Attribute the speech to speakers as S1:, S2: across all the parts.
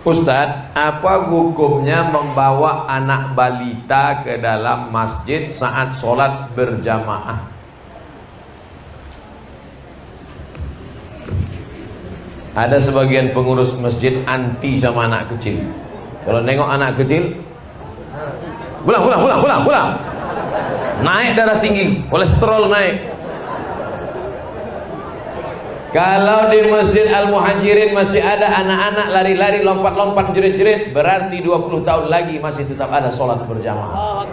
S1: Ustadz, apa hukumnya membawa anak balita ke dalam masjid saat sholat berjamaah? Ada sebagian pengurus masjid anti sama anak kecil. Kalau nengok anak kecil, pulang. Naik darah tinggi, kolesterol naik. Kalau di Masjid Al-Muhajirin masih ada anak-anak lari-lari, lompat-lompat, jerit-jerit, berarti 20 tahun lagi masih tetap ada sholat berjamaah.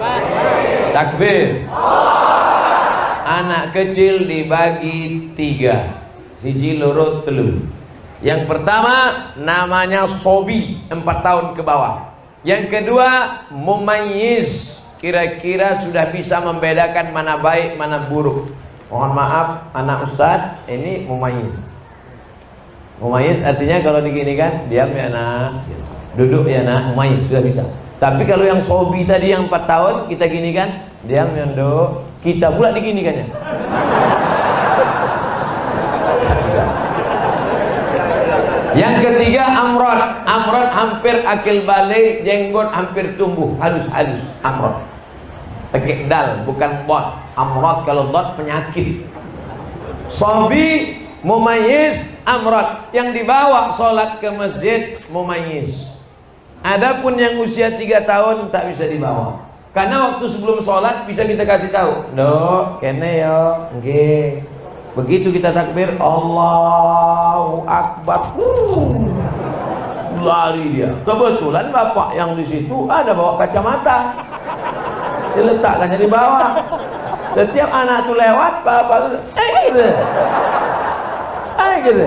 S1: Takbir. Anak kecil dibagi 3, siji loro telu. Yang pertama namanya sobi, 4 tahun ke bawah. Yang kedua mumayyiz, kira-kira sudah bisa membedakan mana baik mana buruk. Mohon maaf anak ustadz, ini mumayyiz. Mumayyiz artinya kalau diginikan, diam ya nak, duduk ya nak, mumayyiz sudah bisa. Tapi kalau yang sobi tadi yang 4 tahun kita ginikan, diam ya nduk, kita pula diginikannya. Yang ketiga amrod. Amrod hampir akil balik, jenggot hampir tumbuh, halus-halus. Amrod pakai dal bukan bot. Amrod kalau dot penyakit. Sobi, mumayyiz, amrod. Yang dibawa sholat ke masjid mumayyiz. Adapun yang usia 3 tahun tak bisa dibawa. Karena waktu sebelum sholat bisa kita kasih tahu, "Dok, kene yo, nggih." Begitu kita takbir, Allahu Akbar, lari dia. Kebetulan bapak yang di situ ada bawa kacamata, diletakkannya di bawah. Setiap anak tuh lewat, bapak tuh, gitu.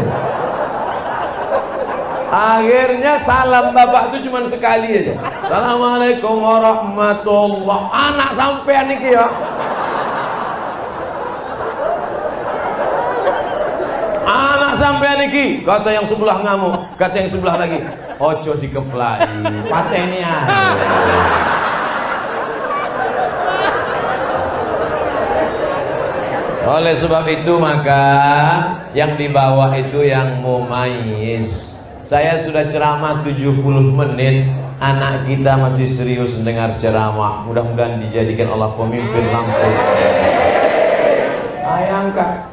S1: Akhirnya salam bapak tuh cuma sekali aja. Assalamualaikum warahmatullah. Anak sampean niki ya. Anak sampean iki, kata yang sebelah ngamuk, kata yang sebelah lagi, ojo dikeplai, pateni aja. Oleh sebab itu maka yang di bawah itu yang mumayyiz. Saya sudah ceramah 70 menit, anak kita masih serius mendengar ceramah. Mudah-mudahan dijadikan Allah pemimpin lampu. Bayangkan,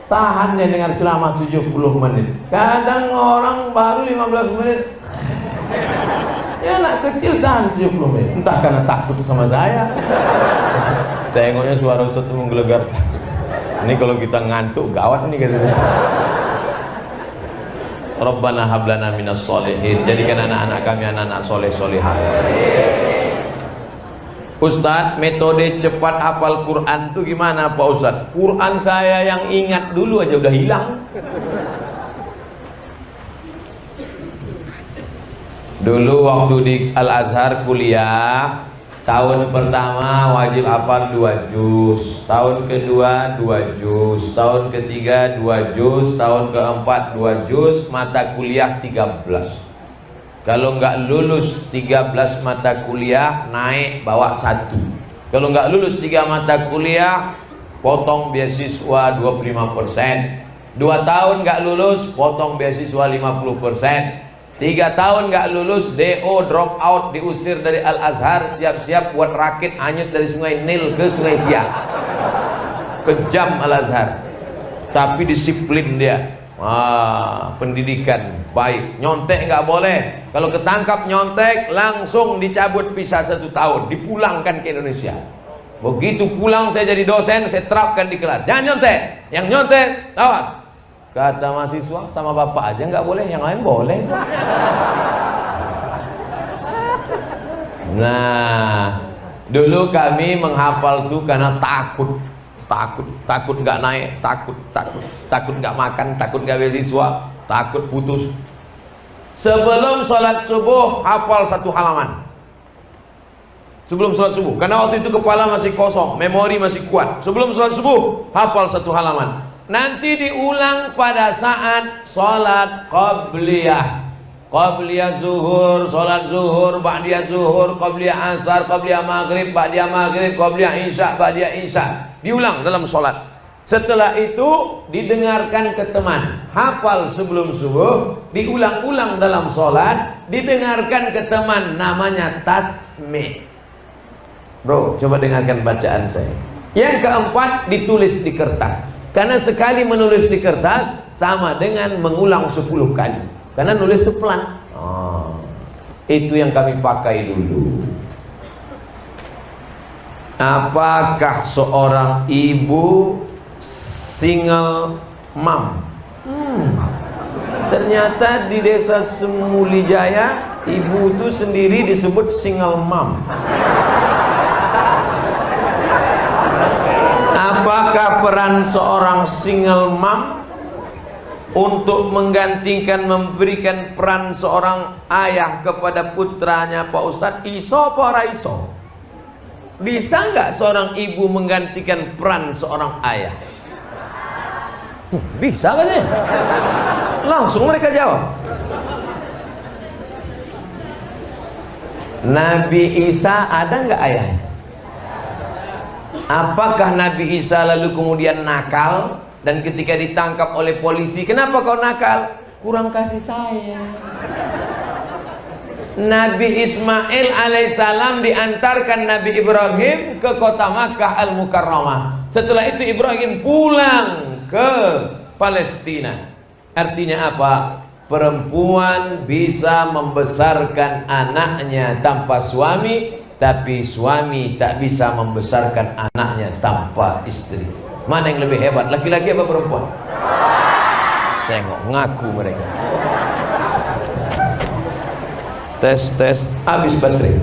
S1: tahan dia dengar ceramah 70 menit. Kadang orang baru 15 menit. Ya anak kecil tahan 70 menit. Entah karena takut sama saya. Tengoknya suara Ustaz itu menggelegar. Ini kalau kita ngantuk gawat nih katanya. Rabbana hablana minas sholihin. Jadikan anak-anak kami anak-anak soleh-solehah. Ustadz, metode cepat hafal Quran itu gimana Pak Ustadz? Quran saya yang ingat dulu aja udah hilang. Dulu waktu di Al-Azhar kuliah, tahun pertama wajib hafal 2 juz, tahun kedua 2 juz, tahun ketiga 2 juz, tahun keempat 2 juz, mata kuliah 13. Kalau nggak lulus 13 mata kuliah, naik bawa 1. Kalau nggak lulus 3 mata kuliah, potong beasiswa 25%. 2 tahun nggak lulus, potong beasiswa 50%. 3 tahun nggak lulus, DO, drop out, diusir dari Al-Azhar, siap-siap buat rakit hanyut dari Sungai Nil ke Sungai Siak. Kejam Al-Azhar, tapi disiplin dia. Pendidikan baik. Nyontek nggak boleh. Kalau ketangkap nyontek langsung dicabut visa 1 tahun, dipulangkan ke Indonesia. Begitu pulang saya jadi dosen, saya terapkan di kelas, jangan nyontek. Yang nyontek awas. Kata mahasiswa, sama bapak aja nggak boleh, yang lain boleh. Nah, dulu kami menghafal tuh karena takut nggak naik, takut nggak makan, takut nggak beasiswa, takut putus. Sebelum sholat subuh hafal 1 halaman. Sebelum sholat subuh, karena waktu itu kepala masih kosong, memori masih kuat. Sebelum sholat subuh hafal 1 halaman. Nanti diulang pada saat sholat qabliyah. Qabliyah zuhur, sholat zuhur, ba'diyah zuhur, qabliyah asar, qabliyah maghrib, ba'diyah maghrib, qabliyah isya, ba'diyah isya. Diulang dalam sholat. Setelah itu didengarkan ke teman, hafal sebelum subuh, diulang-ulang dalam sholat, didengarkan ke teman, namanya tasmi'. Bro, coba dengarkan bacaan saya. Yang keempat, ditulis di kertas. Karena sekali menulis di kertas sama dengan mengulang 10 kali. Karena nulis itu pelan. Itu yang kami pakai dulu. Apakah seorang ibu single mom? Ternyata di desa Semulijaya, ibu itu sendiri disebut single mom. Apakah peran seorang single mom untuk menggantikan, memberikan peran seorang ayah kepada putranya Pak Ustadz? Iso apa ora iso? Bisa nggak seorang ibu menggantikan peran seorang ayah? Bisa katanya. Langsung mereka jawab. Nabi Isa ada nggak ayahnya? Apakah Nabi Isa lalu kemudian nakal dan ketika ditangkap oleh polisi, kenapa kau nakal? Kurang kasih sayang. Nabi Ismail alaihissalam diantarkan Nabi Ibrahim ke kota Makkah al-Mukarramah. Setelah itu Ibrahim pulang ke Palestina. Artinya apa? Perempuan bisa membesarkan anaknya tanpa suami, tapi suami tak bisa membesarkan anaknya tanpa istri. Mana yang lebih hebat, laki-laki apa perempuan? Tengok, ngaku mereka. Tes, habis baterai.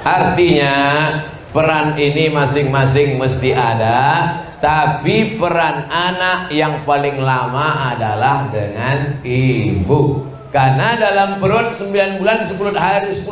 S1: Artinya peran ini masing-masing mesti ada, tapi peran anak yang paling lama adalah dengan ibu. Karena dalam perut 9 bulan 10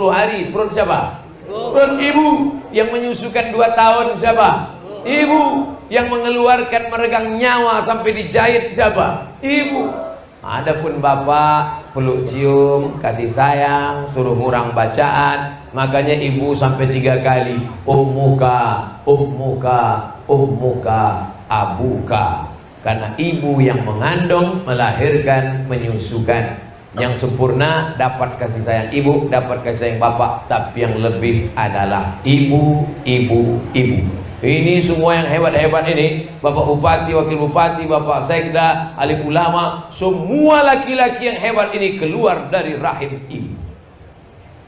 S1: hari perut siapa? Perut ibu. Yang menyusukan 2 tahun siapa? Ibu. Yang mengeluarkan meregang nyawa sampai dijahit siapa? Ibu. Adapun bapak peluk cium, kasih sayang, suruh ngurang bacaan. Makanya ibu sampai 3 kali ummuka, ummuka, ummuka, abuka. Karena ibu yang mengandung, melahirkan, menyusukan. Yang sempurna dapat kasih sayang ibu, dapat kasih sayang bapak, tapi yang lebih adalah ibu, ibu, ibu. Ini semua yang hebat-hebat ini, bapak bupati, wakil bupati, bapak sekda, alim ulama, semua laki-laki yang hebat ini keluar dari rahim ibu.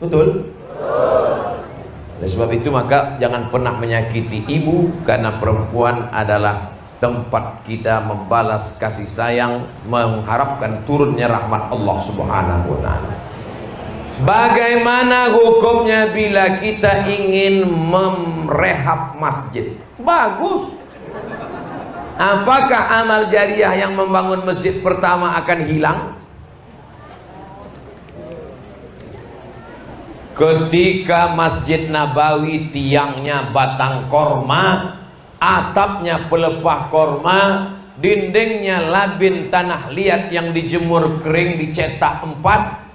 S1: Betul? Oleh sebab itu maka jangan pernah menyakiti ibu, karena perempuan adalah tempat kita membalas kasih sayang, mengharapkan turunnya rahmat Allah Subhanahu wa ta'ala. Bagaimana hukumnya bila kita ingin merehab masjid? Bagus. Apakah amal jariah yang membangun masjid pertama akan hilang? Ketika Masjid Nabawi tiangnya batang korma, atapnya pelepah korma, dindingnya labin tanah liat yang dijemur kering, dicetak 4,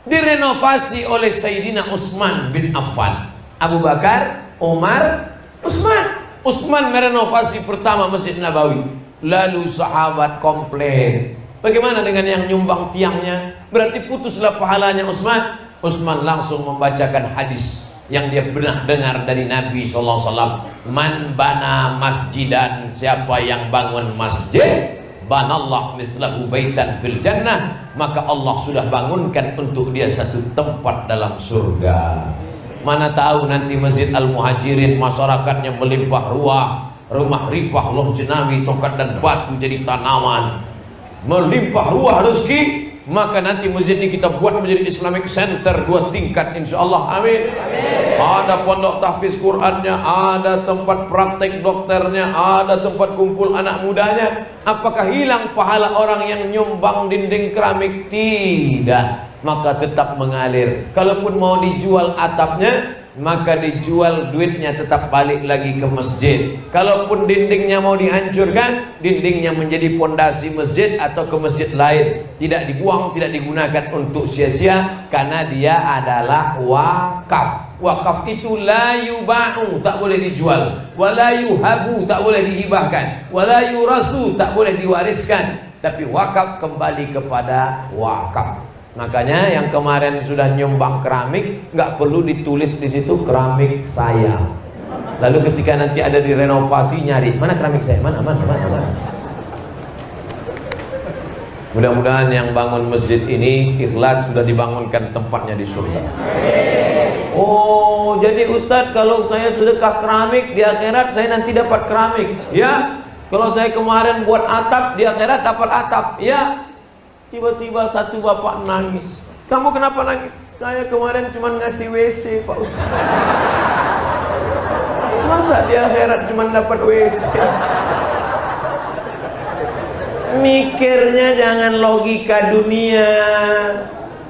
S1: direnovasi oleh Sayyidina Utsman bin Affan. Abu Bakar, Umar, Utsman merenovasi pertama Masjid Nabawi. Lalu sahabat komplain, bagaimana dengan yang nyumbang tiangnya? Berarti putuslah pahalanya Utsman. Utsman langsung membacakan hadis yang dia pernah dengar dari Nabi SAW. Man bana masjidan, siapa yang bangun masjid, banallah mislahu baitan fil jannah, maka Allah sudah bangunkan untuk dia satu tempat dalam surga. Mana tahu nanti Masjid Al-Muhajirin masyarakatnya melimpah ruah, rumah ripah loh jenawi, tongkat dan batu jadi tanaman, melimpah ruah rezeki. Maka nanti masjid ini kita buat menjadi Islamic Center 2 tingkat insyaallah. Amin. Ada pondok tahfiz Qur'annya, ada tempat praktek dokternya, ada tempat kumpul anak mudanya. Apakah hilang pahala orang yang nyumbang dinding keramik? Tidak. Maka tetap mengalir. Kalaupun mau dijual atapnya, maka dijual duitnya tetap balik lagi ke masjid. Kalaupun dindingnya mau dihancurkan, dindingnya menjadi pondasi masjid atau ke masjid lain, tidak dibuang, tidak digunakan untuk sia-sia, karena dia adalah wakaf. Wakaf itu la yuba'u, tak boleh dijual, wala yuhabu, tak boleh dihibahkan, wala yurasu, tak boleh diwariskan, tapi wakaf kembali kepada wakaf. Makanya yang kemarin sudah nyumbang keramik, nggak perlu ditulis di situ keramik saya. Lalu ketika nanti ada direnovasi, nyari mana keramik saya, mana. Mudah-mudahan yang bangun masjid ini ikhlas, sudah dibangunkan tempatnya di surga. Oh, jadi Ustadz, kalau saya sedekah keramik di akhirat saya nanti dapat keramik. Ya, kalau saya kemarin buat atap di akhirat dapat atap. Ya. Tiba-tiba satu bapak nangis. Kamu kenapa nangis? Saya kemarin cuma ngasih WC, Pak Ustadz. Masa di akhirat cuma dapat WC? Mikirnya jangan logika dunia.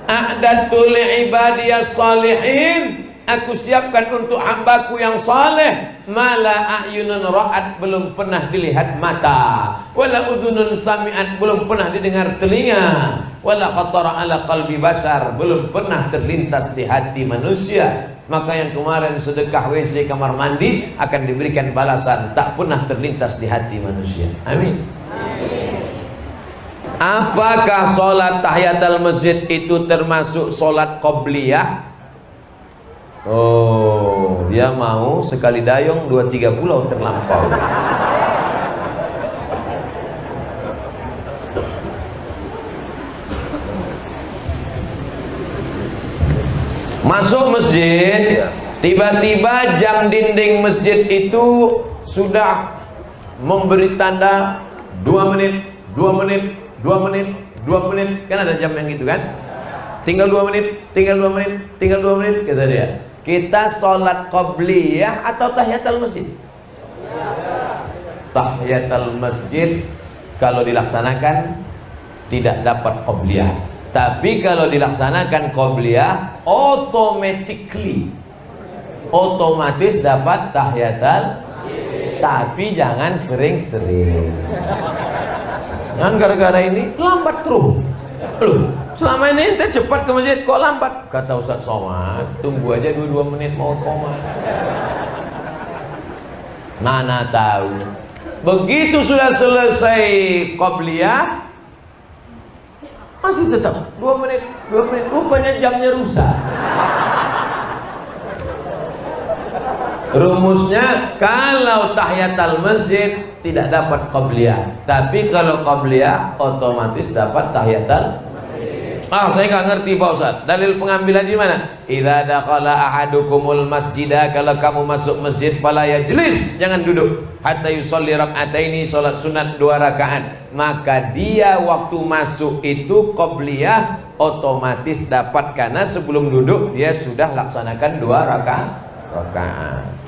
S1: A'dadtu li'ibadiyas salihin, aku siapkan untuk hambaku yang saleh, mala a'yunun ra'at, belum pernah dilihat mata, wala udhunun sami'at, belum pernah didengar telinga, wala khatara ala qalbi basar, belum pernah terlintas di hati manusia. Maka yang kemarin sedekah WC kamar mandi akan diberikan balasan tak pernah terlintas di hati manusia. Amin. Apakah sholat tahiyatul masjid itu termasuk sholat qobliyah? Oh, dia mau sekali dayung 2-3 pulau terlampau. Masuk masjid, tiba-tiba jam dinding masjid itu sudah memberi tanda 2 menit, 2 menit, 2 menit, 2 menit, kan ada jam yang gitu kan? Tinggal 2 menit, tinggal 2 menit, tinggal 2 menit, kata dia. Kita sholat qobliyah atau tahiyatul masjid? Tahiyatul masjid kalau dilaksanakan tidak dapat qobliyah. Tapi kalau dilaksanakan qobliyah, otomatis dapat tahiyatul masjid. Tapi jangan sering-sering. Jangan gara-gara ini lambat terus. Loh, selama ini ente cepat ke masjid, kok lambat? Kata Ustaz Somad, tunggu aja 2 menit mau koma. Mana tahu. Begitu sudah selesai qobliyah, masih tetap 2 menit, 2 menit. Rupanya jamnya rusak. Rumusnya, kalau tahiyatul masjid tidak dapat qobliyah, tapi kalau qobliyah otomatis dapat tahiyatul. Saya nggak ngerti Pak Ustaz. Dalil pengambilan di mana? Idza dakhala ahadukumul masjidah, kalau kamu masuk masjid fala yajlis, jangan duduk, hatta yusolli rak'ataini, salat sunat 2 rakaat. Maka dia waktu masuk itu qobliyah otomatis dapat, karena sebelum duduk dia sudah laksanakan 2 rakaat.